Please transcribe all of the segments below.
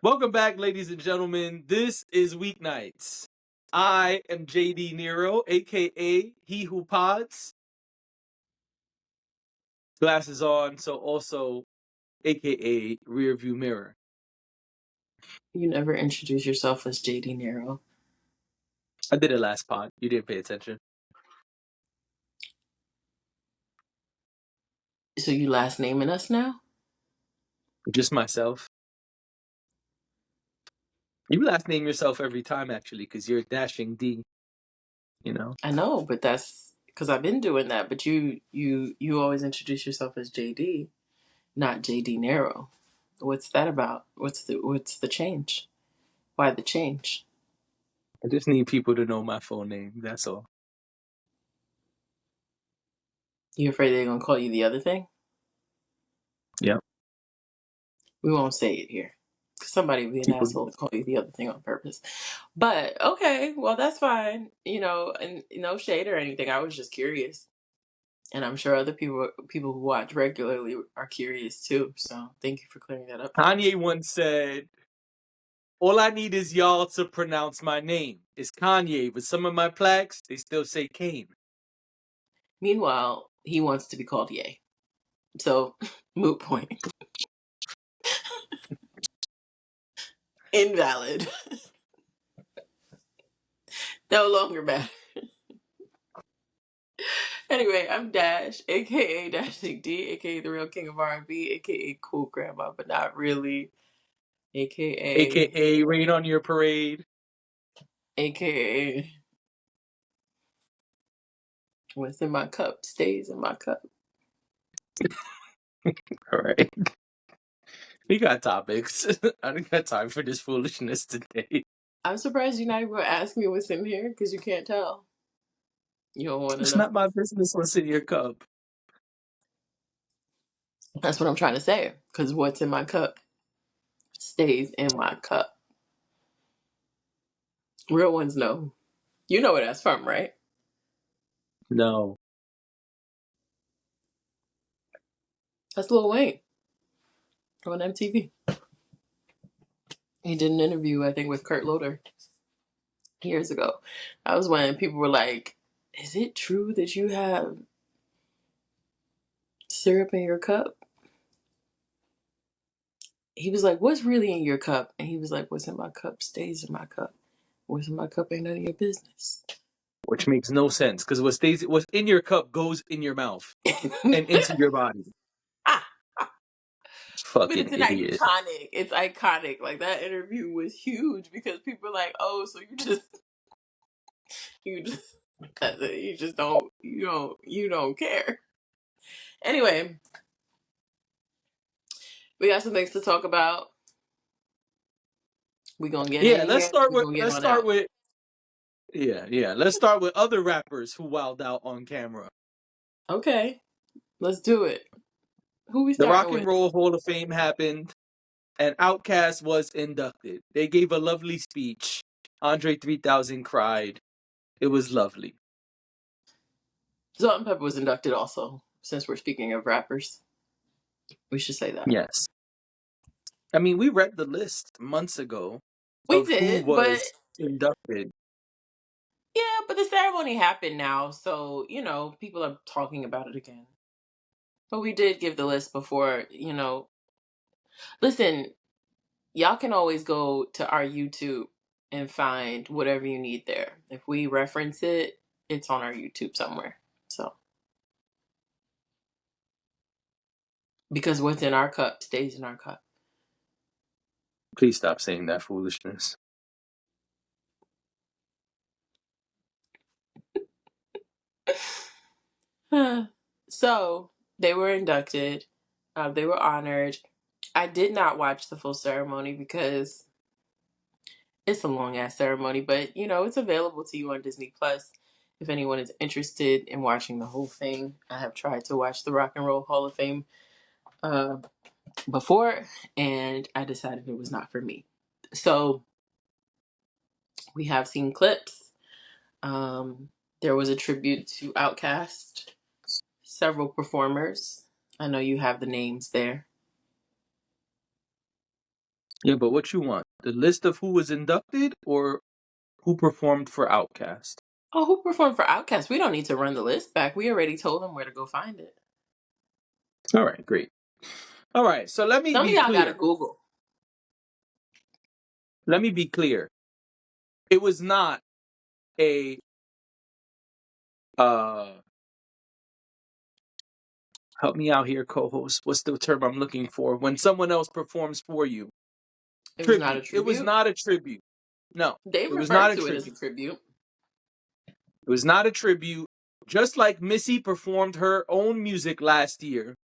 Welcome back, ladies and gentlemen. This is Weeknights. I am JD Nero, aka He Who Pods. Glasses on, so also aka Rearview Mirror. You never introduce yourself as JD Nero. I did it last pod. You didn't pay attention. So you last naming us now? Just myself. You last name yourself every time, actually, because you're Dashing D. You know. I know, but that's because I've been doing that. But you always introduce yourself as JD, not JD Nero. What's that about? What's the change? Why the change? I just need people to know my full name. That's all. You afraid they're gonna call you the other thing? Yep. We won't say it here. Somebody would be an People. asshole to call you the other thing on purpose. But okay, well that's fine. And no shade or anything. I was just curious. And I'm sure other people who watch regularly are curious too. So thank you for clearing that up for us. Kanye once said, "All I need is y'all to pronounce my name. It's Kanye, but some of my plaques, they still say Kane." Meanwhile, he wants to be called Ye. So moot point. Invalid. No longer matter. Anyway, I'm Dash, aka Dashing D, aka the real king of R&B, aka cool grandma, but not really, aka AKA Rain on Your Parade. aka what's in my cup stays in my cup. All right. We got topics. I don't got time for this foolishness today. I'm surprised you're not even gonna ask me what's in here because you can't tell. You don't want to It's know. not my business what's in your cup. That's what I'm trying to say. Because what's in my cup stays in my cup. Real ones know. You know where that's from, right? No. That's Lil Wayne on MTV. He did an interview, I think, with Kurt Loder years ago. That was when people were like, is it true that you have syrup in your cup? He was like, what's really in your cup? And he was like, what's in my cup stays in my cup. What's in my cup ain't none of your business. Which makes no sense because what's in your cup goes in your mouth and into your body. But Fucking it's idiot. it's iconic. Like that interview was huge because people are like, oh, so you just that's it. You don't care. Anyway, we got some things to talk about. We gonna get Yeah, in here. We gonna get let's on start out. with yeah. Let's start with other rappers who wilded out on camera. Okay, let's do it. Who we The starting Rock and with? Roll Hall of Fame happened and Outkast was inducted. They gave a lovely speech. Andre 3000 cried. It was lovely. Salt and Pepper was inducted also. Since we're speaking of rappers, we should say that. Yes. I mean, we read the list months ago We of who did, but was inducted. yeah, but the ceremony happened now, so people are talking about it again. But we did give the list before. Listen, y'all can always go to our YouTube and find whatever you need there. If we reference it, it's on our YouTube somewhere. So, because what's in our cup stays in our cup. Please stop saying that foolishness. So, they were inducted. They were honored. I did not watch the full ceremony because it's a long ass ceremony, but it's available to you on Disney Plus if anyone is interested in watching the whole thing. I have tried to watch the Rock and Roll Hall of Fame before, and I decided it was not for me. So we have seen clips. There was a tribute to Outkast, several performers. I know you have the names there. Yeah, but what you want? The list of who was inducted or who performed for Outkast? Oh, who performed for Outkast? We don't need to run the list back. We already told them where to go find it. All right, great. All right, so let me Some of be y'all gotta clear. Google. Let me be clear. It was not a help me out here, co-host. What's the term I'm looking for? When someone else performs for you. It was not a Tribute. It was tribute. not a tribute. No, They it was not referred a to it as a tribute. tribute. It was not a tribute. Just like Missy performed her own music last year,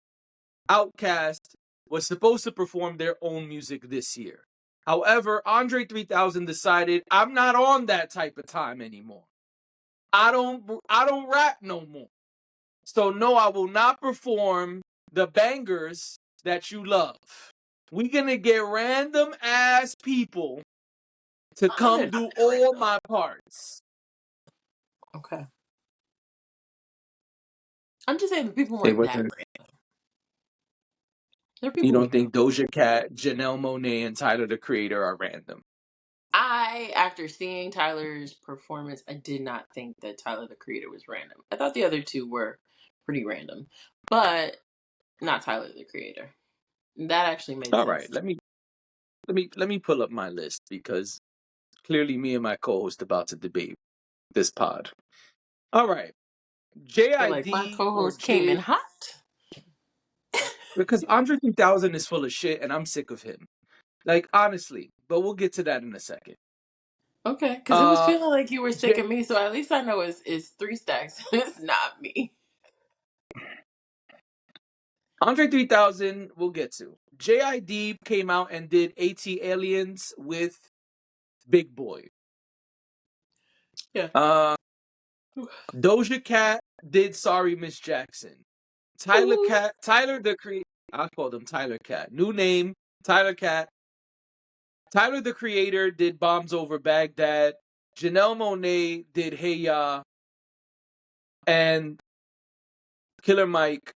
Outkast was supposed to perform their own music this year. However, Andre 3000 decided, I'm not on that type of time anymore. I don't rap no more. So no, I will not perform the bangers that you love. We're gonna get random ass people to They're come not do that all random. my parts. Okay. I'm just saying the people They weren't that wasn't. random. Their You people we don't know. think Doja Cat, Janelle Monáe, and Tyler the Creator are random? After seeing Tyler's performance, I did not think that Tyler the Creator was random. I thought the other two were pretty random, but not Tyler the Creator. That actually made All sense. right, let me pull up my list because clearly me and my co-host about to debate this pod. All right, I feel like my JID or co-host came in J hot. because Andre 3000 is full of shit and I'm sick of him. Like honestly, but we'll get to that in a second. Okay, because it was Uh, feeling like you were sick J- of me, so at least I know it's three stacks. It's not me. Andre 3000 we'll get to. JID came out and did AT Aliens with Big Boy. Yeah. Uh, Doja Cat did Sorry Miss Jackson. Ooh. Tyler the Creator. I called him Tyler Cat. New name, Tyler Cat. Tyler the Creator did Bombs Over Baghdad. Janelle Monáe did Hey Ya. And Killer Mike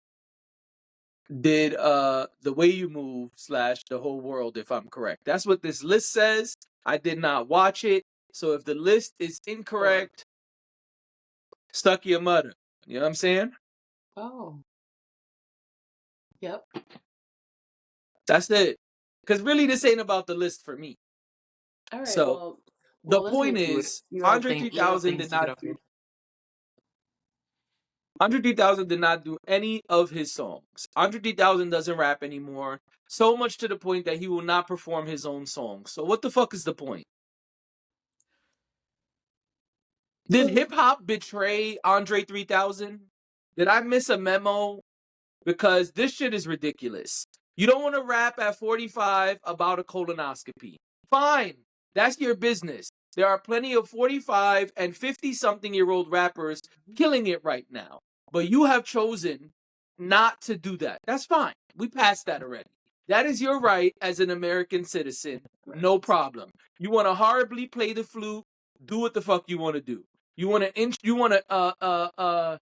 did The Way You Move / The Whole World, if I'm correct. That's what this list says. I did not watch it. So if the list is incorrect, stuck your mother. You know what I'm saying? Oh. Yep. That's it. Because really, this ain't about the list for me. All right. So Well, the let's point get to it. is, Andre You have 3000 things did to get not off do your. 100,000 did not do any of his songs. 100,000 doesn't rap anymore. So much to the point that he will not perform his own songs. So what the fuck is the point? Did hip hop betray Andre 3000? Did I miss a memo? Because this shit is ridiculous. You don't want to rap at 45 about a colonoscopy. Fine. That's your business. There are plenty of 45 and 50 something year old rappers killing it right now. But you have chosen not to do that. That's fine. We passed that already. That is your right as an American citizen. No problem. You want to horribly play the flute, do what the fuck you want to do. You want to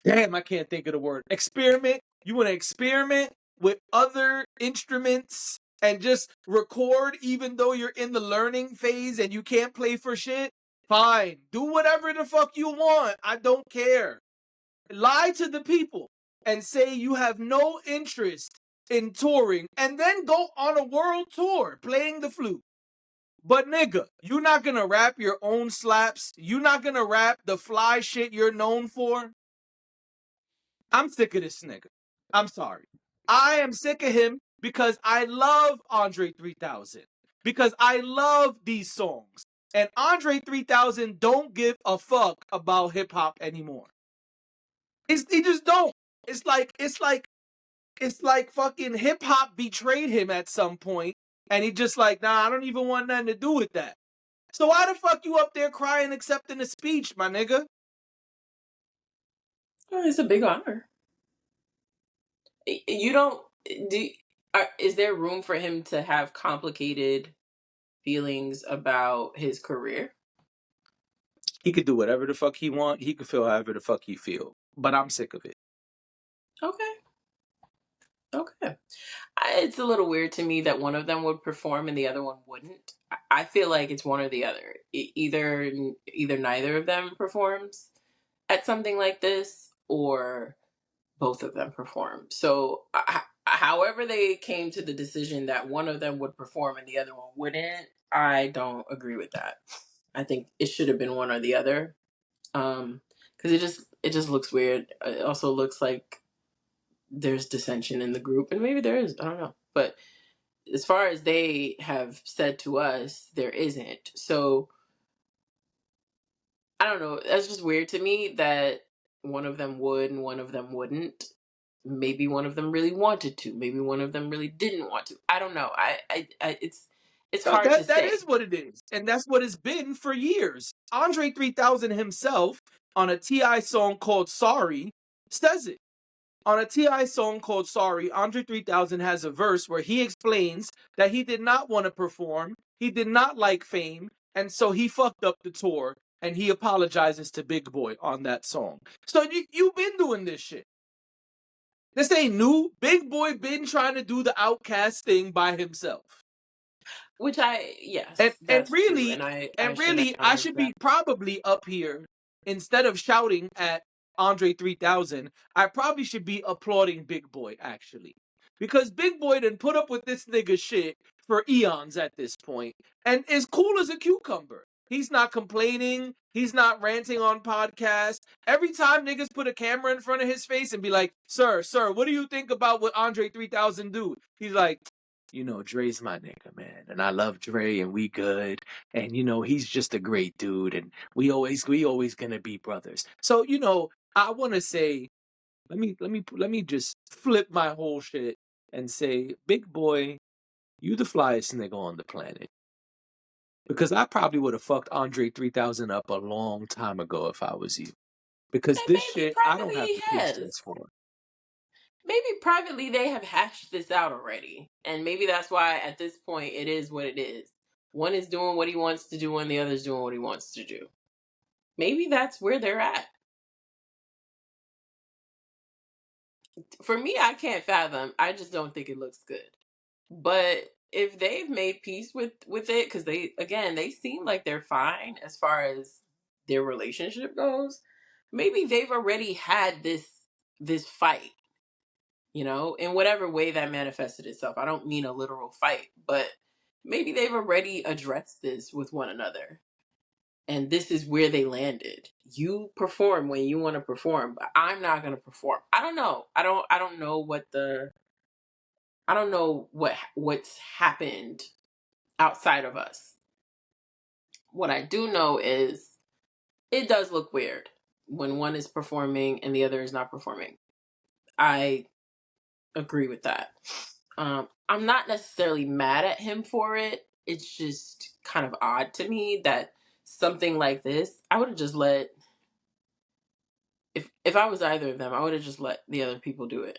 damn, I can't think of the word. Experiment. You want to experiment with other instruments and just record even though you're in the learning phase and you can't play for shit? Fine. Do whatever the fuck you want. I don't care. Lie to the people and say you have no interest in touring and then go on a world tour playing the flute. But nigga, you're not gonna rap your own slaps. You're not gonna rap the fly shit you're known for. I'm sick of this nigga. I'm sorry. I am sick of him because I love Andre 3000. Because I love these songs. And Andre 3000 don't give a fuck about hip hop anymore. He just don't. It's like fucking hip hop betrayed him at some point, and he just like, nah, I don't even want nothing to do with that. So why the fuck you up there crying accepting a speech, my nigga? Oh, it's a big honor. You don't do. Is there room for him to have complicated feelings about his career? He could do whatever the fuck he want. He could feel however the fuck he feel. But I'm sick of it. Okay. Okay. It's a little weird to me that one of them would perform and the other one wouldn't. I feel like it's one or the other. Either neither of them performs at something like this, or both of them perform. So, however they came to the decision that one of them would perform and the other one wouldn't, I don't agree with that. I think it should have been one or the other. Because it just looks weird. It also looks like there's dissension in the group, and maybe there is. I don't know, but as far as they have said to us, there isn't. So I don't know. That's just weird to me that one of them would and one of them wouldn't. Maybe one of them really wanted to. Maybe one of them really didn't want to. I don't know. It's No, hard to that say. is what it is, and that's what it's been for years. Andre 3000 himself, on a Ti song called "Sorry," says it. On a Ti song called "Sorry," Andre 3000 has a verse where he explains that he did not want to perform, he did not like fame, and so he fucked up the tour, and he apologizes to Big Boy on that song. So you've been doing this shit. This ain't new. Big Boy been trying to do the Outkast thing by himself. Which And yes, and that's true, really, and I and should really, I acknowledge should that. be probably up here instead of shouting at Andre 3000. I probably should be applauding Big Boy actually, because Big Boy done put up with this nigga shit for eons at this point, and is cool as a cucumber. He's not complaining. He's not ranting on podcasts. Every time niggas put a camera in front of his face and be like, sir, what do you think about what Andre 3000 do? He's like, Dre's my nigga, man, and I love Dre, and we good, and he's just a great dude, and we always gonna be brothers. So I want to say, let me just flip my whole shit and say, Big Boy, you the flyest nigga on the planet, because I probably would have fucked Andre 3000 up a long time ago if I was you, because And this maybe shit I don't privately have he the has. patience for. Maybe privately they have hashed this out already. And maybe that's why at this point it is what it is. One is doing what he wants to do and the other's doing what he wants to do. Maybe that's where they're at. For me, I can't fathom. I just don't think it looks good. But if they've made peace with it, because they seem like they're fine as far as their relationship goes. Maybe they've already had this fight, in whatever way that manifested itself. I don't mean a literal fight, but maybe they've already addressed this with one another. And this is where they landed. You perform when you want to perform, but I'm not going to perform. I don't know. I don't know what's happened outside of us. What I do know is it does look weird when one is performing and the other is not performing. I agree with that. I'm not necessarily mad at him for it. It's just kind of odd to me that something like this, I would have just let if I was either of them, I would have just let the other people do it.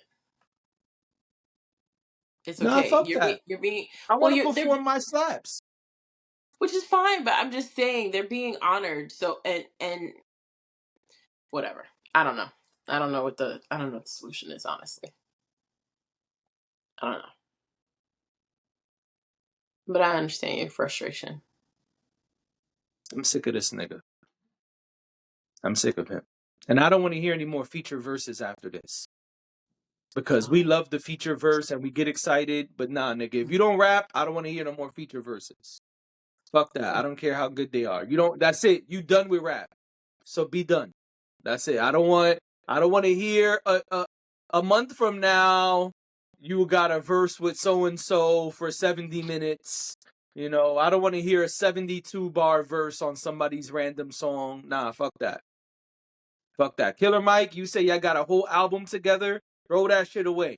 It's Nah, okay. fuck that. You're being I well. want to They're perform my slaps. which is fine, but I'm just saying they're being honored. So and whatever. I don't know. I don't know what the solution is. Honestly, I don't know. But I understand your frustration. I'm sick of this nigga. I'm sick of him. And I don't want to hear any more feature verses after this. Because we Oh. love the feature verse and we get excited, but nah, nigga, if you don't rap, I don't want to hear no more feature verses. Fuck that. I don't care how good they are. You don't. That's it. You done with rap. So be done. That's it. I don't want to hear a month from now you got a verse with so and so for 70 minutes. I don't want to hear a 72 bar verse on somebody's random song. Nah, fuck that. Fuck that. Killer Mike, you say y'all got a whole album together? Throw that shit away.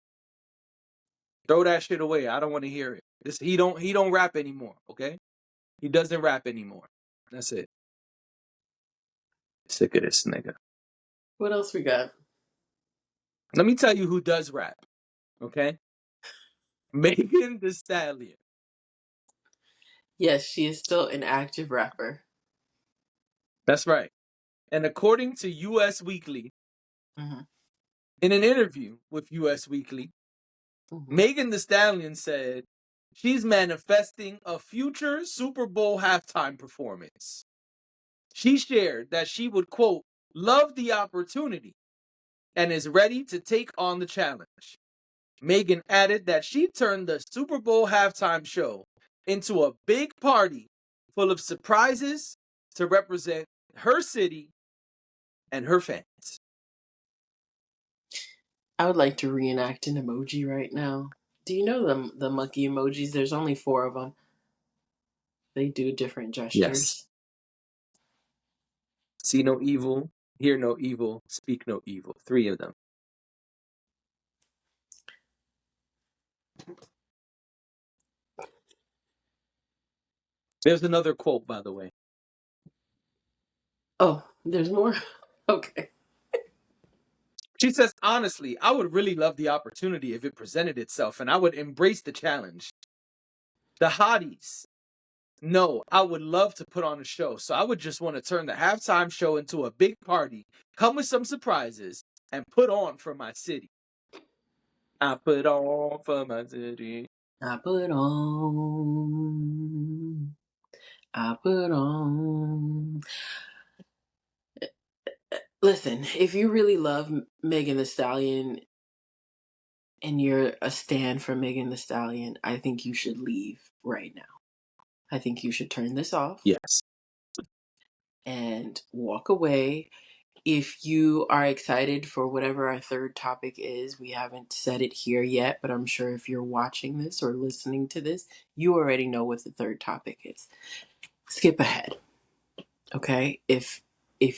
Throw that shit away. I don't want to hear it. He don't rap anymore, okay? He doesn't rap anymore. That's it. Sick of this nigga. What else we got? Let me tell you who does rap, okay? Megan Thee Stallion. Yes, she is still an active rapper. That's right. And according to US Weekly, Hmm. in an interview with US Weekly, Megan Thee Stallion said she's manifesting a future Super Bowl halftime performance. She shared that she would, quote, love the opportunity and is ready to take on the challenge. Megan added that she turned the Super Bowl halftime show into a big party full of surprises to represent her city and her fans. I would like to reenact an emoji right now. Do you know the monkey emojis? There's only 4 of them. They do different Yes. gestures. See no evil, hear no evil, speak no evil. 3 of them. There's another quote, by the way. Oh, there's more? Okay. She says, honestly, I would really love the opportunity if it presented itself, and I would embrace the challenge. The hotties. No, I would love to put on a show, so I would just want to turn the halftime show into a big party, come with some surprises, and put on for my city. I put on for my city. I put on. I put on. Listen, if you really love Megan Thee Stallion and you're a stan for Megan Thee Stallion, I think you should leave right now. I think you should turn this off Yes. and walk away. If you are excited for whatever our third topic is, we haven't said it here yet, but I'm sure if you're watching this or listening to this, you already know what the third topic is. Skip ahead. Okay? If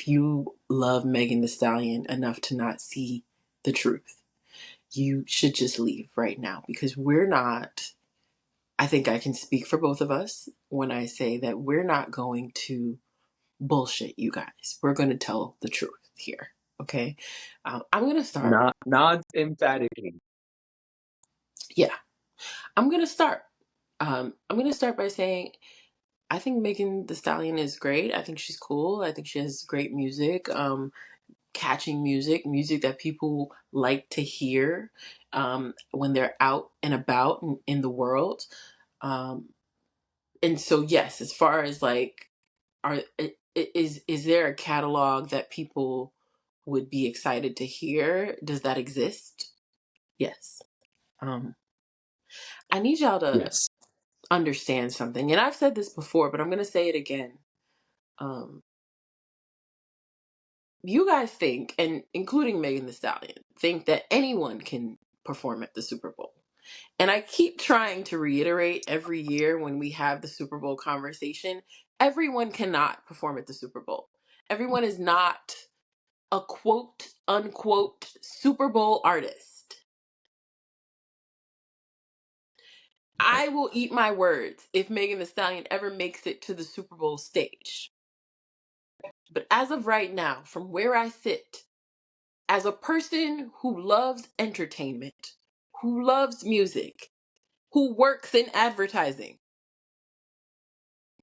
you love Megan Thee Stallion enough to not see the truth, you should just leave right now, because we're not, I think I can speak for both of us when I say that we're not going to bullshit you guys. We're going to tell the truth here. Okay? I'm going to start. Nods emphatically. Yeah, I'm going to start. I'm going to start by saying I think Megan Thee Stallion is great. I think she's cool. I think she has great music. Catching music that people like to hear when they're out and about in the world. Um, and so, yes, as far as like, is there a catalog that people would be excited to hear? Does that exist? Yes. Um, I need y'all to Yes. understand something, and I've said this before, but I'm going to say it again. Um, you guys think, and including Megan Thee Stallion, think that anyone can perform at the Super Bowl. And I keep trying to reiterate every year when we have the Super Bowl conversation, everyone cannot perform at the Super Bowl. Everyone is not a quote unquote Super Bowl artist. I will eat my words if Megan Thee Stallion ever makes it to the Super Bowl stage. But as of right now, from where I sit, as a person who loves entertainment, who loves music, who works in advertising,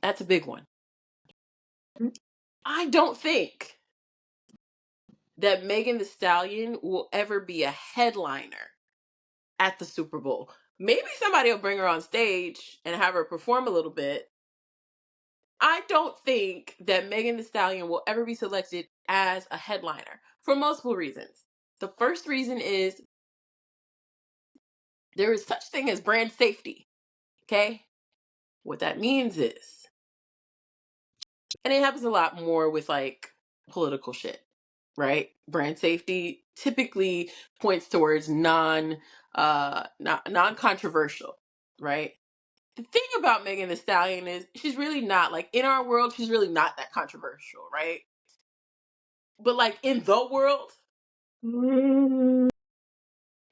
that's a big one. I don't think that Megan Thee Stallion will ever be a headliner at the Super Bowl. Maybe somebody will bring her on stage and have her perform a little bit. I don't think that Megan Thee Stallion will ever be selected as a headliner for multiple reasons. The first reason is there is such thing as brand safety. Okay? What that means is, and it happens a lot more with like political shit, right? Brand safety typically points towards non-controversial, right? The thing about Megan Thee Stallion is she's really not, like, in our world, she's really not that controversial, right? But like in the world,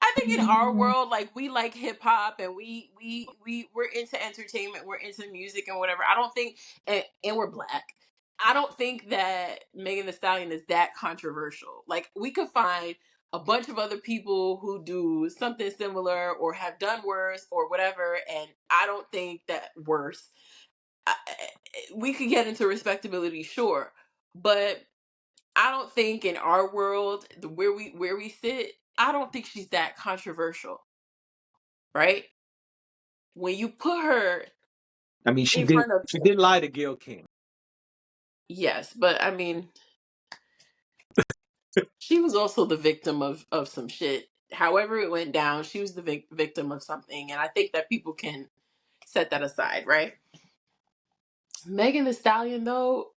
I think in our world, like, we like hip hop and we're into entertainment, we're into music and whatever. I don't think, and we're black. I don't think that Megan Thee Stallion is that controversial. Like, we could find a bunch of other people who do something similar or have done worse or whatever, and I don't think that worse. We could get into respectability, sure, but I don't think in our world, where we sit, I don't think she's that controversial. right? When you put her I mean, she in did front of, she did lie to Gail King. yes, but I mean, she was also the victim of some shit. However it went down, she was the victim of something, and I think that people can set that aside, right? Megan the Stallion, though,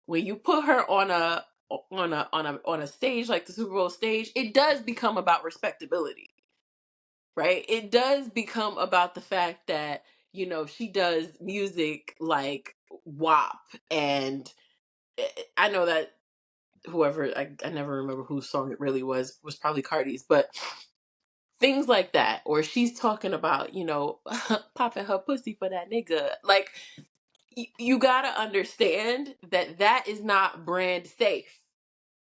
when you put her on a stage like the Super Bowl stage, it does become about respectability, right? It does become about the fact that she does music like WAP, and I know that whoever I never remember whose song it really was probably Cardi's, but things like that, or she's talking about popping her pussy for that nigga, like you gotta understand that that is not brand safe.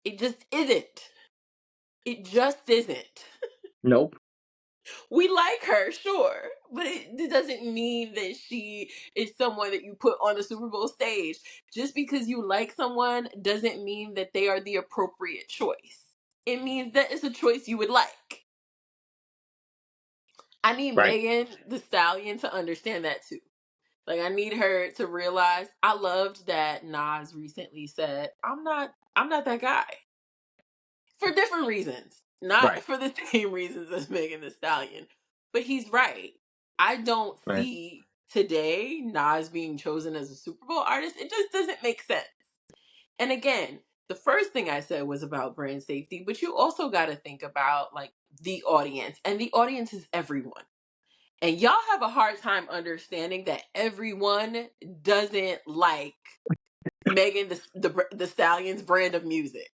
It just isn't. It just isn't. Nope. We like her, sure, but it doesn't mean that she is someone that you put on the Super Bowl stage. Just because you like someone doesn't mean that they are the appropriate choice. It means that it's a choice you would like. I need Right. Megan the Stallion to understand that too. Like, I need her to realize. I loved that Nas recently said, I'm not that guy. For different reasons. Not Right. for the same reasons as Megan the Stallion. But he's right. I don't Right. see today Nas being chosen as a Super Bowl artist. It just doesn't make sense. And again, the first thing I said was about brand safety, but you also got to think about like the audience. And the audience is everyone. And y'all have a hard time understanding that everyone doesn't like Megan the Stallion's brand of music.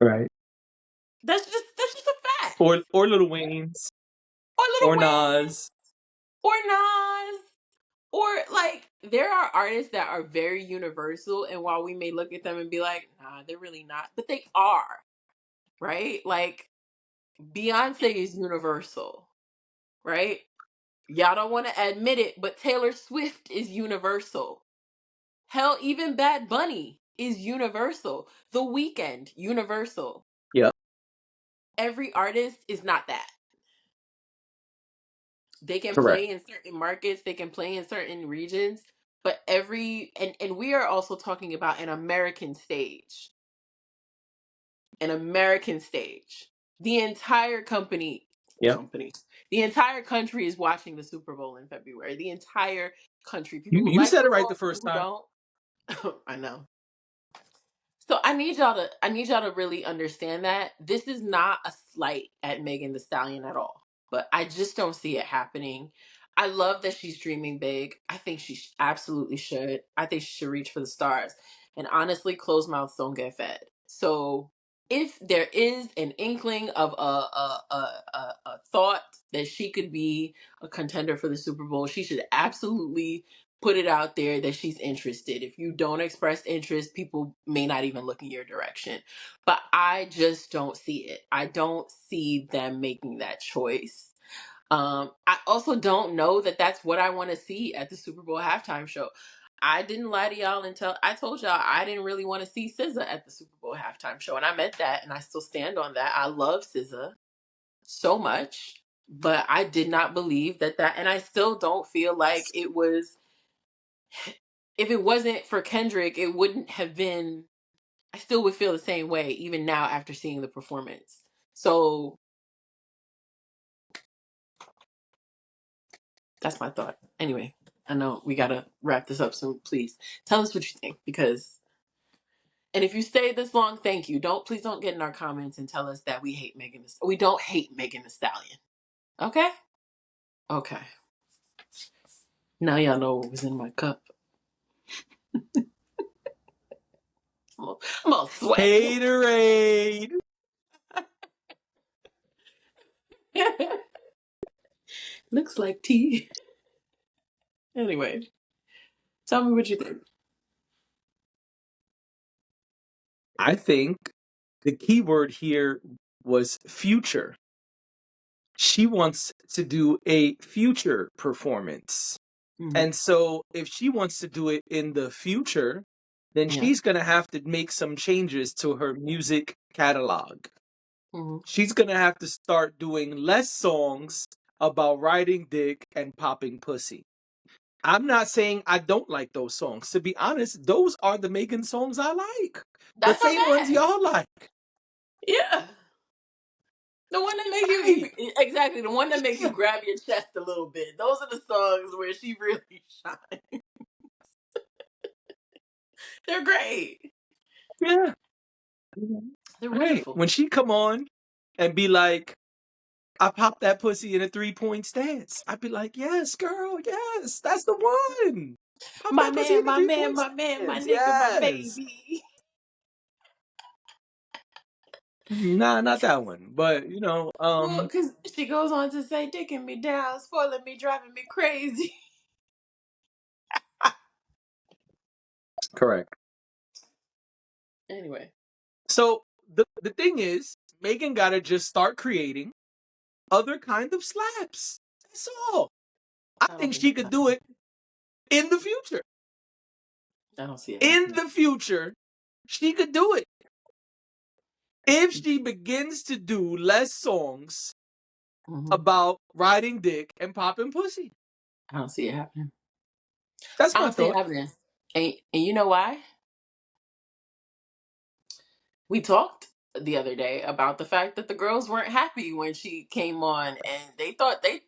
Right. That's just a fact. Or Lil Wayne's Or Little or Wayne, Nas. or Nas, or like there are artists that are very universal, and while we may look at them and be like, nah, they're really not, but they are, right? Like Beyonce is universal, right? Y'all don't want to admit it, but Taylor Swift is universal. Hell, even Bad Bunny is universal. The Weeknd, universal. Yep. Every artist is not that. They can Correct. play in certain markets, they can play in certain regions, but and we are also talking about an American stage. An American stage. The entire Yep. the entire country is watching the Super Bowl in February. The entire country. People who You like said it right football, the people first who time. don't. I know. So I need y'all to really understand that this is not a slight at Megan the Stallion at all. But I just don't see it happening. I love that she's dreaming big. I think she absolutely should. I think she should reach for the stars. And honestly, closed mouths don't get fed. So if there is an inkling of a thought that she could be a contender for the Super Bowl, she should absolutely put it out there that she's interested. If you don't express interest, people may not even look in your direction. But I just don't see it. I don't see them making that choice. I also don't know that that's what I want to see at the Super Bowl halftime show. I didn't lie to y'all until I told y'all I didn't really want to see SZA at the Super Bowl halftime show, and I meant that, and I still stand on that. I love SZA so much, but I did not believe that, and I still don't feel like it was. If it wasn't for Kendrick, it wouldn't have been. I still would feel the same way even now after seeing the performance. So that's my thought. Anyway, I know we gotta wrap this up soon. Please tell us what you think, because and if you stayed this long, thank you. Please don't get in our comments and tell us that we hate Megan. We don't hate Megan the Stallion. Okay. Okay. Now y'all know what was in my cup. I'm all sweaty. Haterade. Looks like tea. Anyway, tell me what you think. I think the key word here was future. She wants to do a future performance. Mm-hmm. And so if she wants to do it in the future, then Yeah. she's going to have to make some changes to her music catalog. she's gonna have to start doing less songs about riding dick and popping pussy. I'm not saying I don't like those songs. To be honest, those are the Megan songs I like. The That's not same ones bad. y'all like. Yeah. The one that make you Right. exactly the one that make you Yeah. grab your chest a little bit. Those are the songs where she really shines. They're great. Yeah. They're Right. wonderful. When she come on and be like, I popped that pussy in a 3-point stance. I'd be like, yes, girl, yes, that's the one. Pop My that pussy man, in a my man, 3-point my man, my stance. nigga, my Yes. baby. Nah, not that one. But Well, because she goes on to say, "Dicking me down, spoiling me, driving me crazy." correct. Anyway, So the thing is, Megan gotta just start creating other kind of slaps. That's all. I I don't think think she could do it in the future. I don't see it In happening. the future, she could do it. If she begins to do less songs Mm-hmm. about riding dick and popping pussy. I don't see it happening. That's I my don't see it thought. happening. And you know why? We talked the other day about the fact that the girls weren't happy when she came on, and they thought they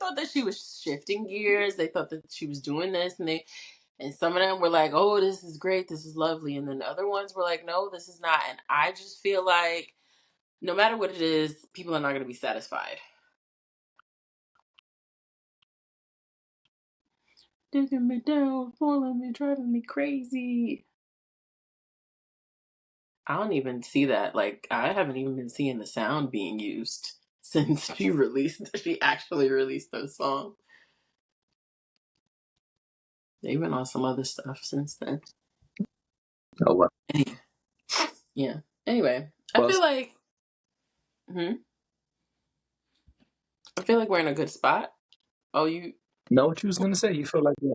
thought that she was shifting gears. They thought that she was doing this, and some of them were like, "Oh, this is great, this is lovely," and then the other ones were like, "No, this is not." And I just feel like no matter what it is, people are not going to be satisfied. Digging me down, pulling me, driving me crazy. I don't even see that. Like, I haven't even been seeing the sound being used since she actually released those songs. They've been on some other stuff since then. Oh well. Anyway, yeah. Anyway, I Well, feel like, I feel like we're in a good spot. Oh, know what you was gonna say. You feel like that.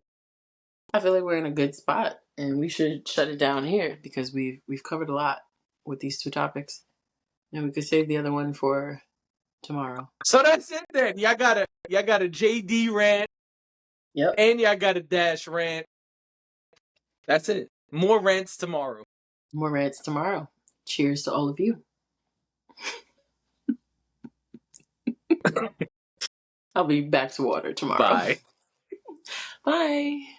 I feel like we're in a good spot, and we should shut it down here because we've covered a lot with these two topics, and we could save the other one for tomorrow. So that's it then. Y'all got a JD rant Yep. and y'all got a Dash rant. That's it. More rants tomorrow. More rants tomorrow. Cheers to all of you. I'll be back to water tomorrow. Bye. Bye.